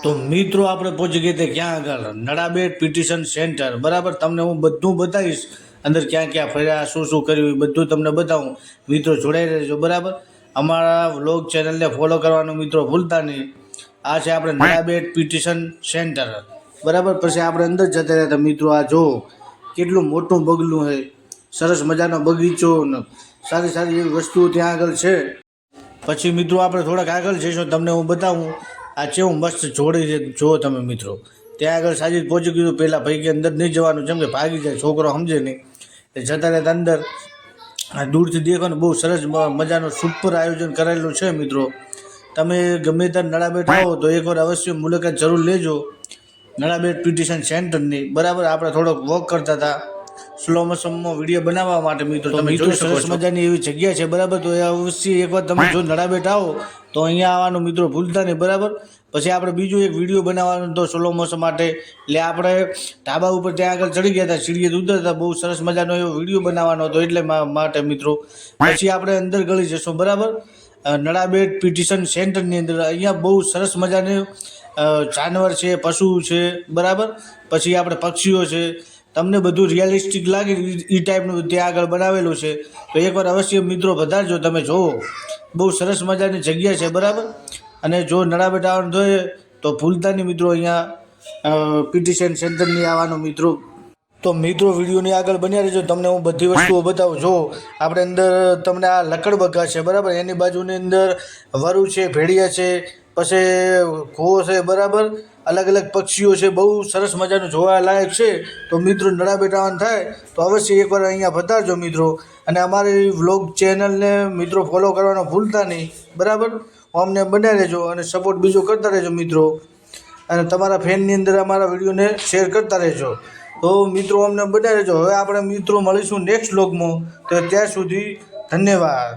તો મિત્રો આપણે પહોંચી ગયા તે ક્યાં આગળ નડાબેટ પિટિશન સેન્ટર બરાબર. તમને હું બધું બતાવીશ, અંદર ક્યાં ક્યાં ફર્યા, શું શું કર્યું, એ બધું તમને બતાવું. મિત્રો જોડાઈ રહેજો બરાબર. અમારા વ્લોગ ચેનલને ફોલો કરવાનું મિત્રો ભૂલતા નહીં. આ છે આપણે નડાબેટ પિટિશન સેન્ટર બરાબર. પછી આપણે અંદર જતા રહ્યા મિત્રો. આ જો કેટલું મોટું બગલું છે, સરસ મજાનો બગીચો ને સારી સારી એવી વસ્તુઓ ત્યાં આગળ છે. પછી મિત્રો આપણે થોડાક આગળ જઈશું, તમને હું બતાવું. આ કેવું મસ્ત જોડી છે, જુઓ તમે મિત્રો. ત્યાં આગળ સાજી પહોંચી ગયું. પહેલાં ભાઈ કે અંદર નહીં જવાનું, જેમ કે ભાગી જાય, છોકરો સમજે નહીં. એ જતા રહેતા અંદર આ દૂરથી દેખો ને, બહુ સરસ મજાનું સુપર આયોજન કરેલું છે મિત્રો. તમે ગમે ત્યાં નડાબેટ આવો તો એકવાર અવશ્ય મુલાકાત જરૂર લેજો નડાબેટ પિટિશન સેન્ટરની બરાબર. આપણે થોડોક વોક કરતા હતા સ્લો મોશનમાં વિડીયો બનાવવા માટે મિત્રો. તમે જોઈ સરસ મજાની એવી જગ્યા છે બરાબર. તો એ અવશ્ય એકવાર તમે જો નડાબેટ આવો તો અહીંયા આવવાનું મિત્રો ભૂલતા નહીં બરાબર. પછી આપણે બીજું એક વિડીયો બનાવવાનો તો સ્લો મોશન માટે, એટલે આપણે ઢાબા ઉપર ત્યાં આગળ ચડી ગયા હતા, સીડીએ ઉતરતા. બહુ સરસ મજાનો એવો વિડીયો બનાવવાનો હતો એટલે માટે મિત્રો. પછી આપણે અંદર ગળી જશું બરાબર. નડાબેટ પિટિશન સેન્ટરની અંદર અહીંયા બહુ સરસ મજાની જાનવર છે, પશુ છે બરાબર. પછી આપણે પક્ષીઓ છે, તમને બધું રિયાલિસ્ટિક લાગે એ ટાઈપનું ત્યાં આગળ બનાવેલું છે. તો એકવાર અવશ્ય મિત્રો પધારજો, તમે જુઓ બહુ સરસ મજાની જગ્યા છે બરાબર. અને જો નડાબેટ આવવાનું જોઈએ તો ભૂલતા નહીં મિત્રો અહીંયા પિટિશન સેન્ટરની આવવાનું મિત્રો. તો મિત્રો વિડીયોની આગળ બન્યા રહેજો, તમને હું બધી વસ્તુઓ બતાવું. જો આપણે અંદર તમને આ લકડબગ્ગા છે બરાબર, એની બાજુની અંદર વરુ છે, ભેડિયા છે, પછી ઘો છે બરાબર. અલગ અલગ પક્ષીઓ છે, બહુ સરસ મજાનું જોવાલાયક છે. તો મિત્રો નડાબેટ આવવાનું થાય તો અવશ્ય એકવાર અહીંયા પધારજો મિત્રો. અને અમારી વ્લોગ ચેનલને મિત્રો ફોલો કરવાનો ભૂલતા નહીં બરાબર. અમને બનાવી રહેજો અને સપોર્ટ બીજો કરતા રહેજો મિત્રો. અને તમારા ફેનની અંદર અમારા વિડીયોને શેર કરતા રહેજો. તો મિત્રો અમને બનાવી રહેજો. હવે આપણે મિત્રો મળીશું નેક્સ્ટ વ્લોગમાં. તો ત્યાં સુધી ધન્યવાદ.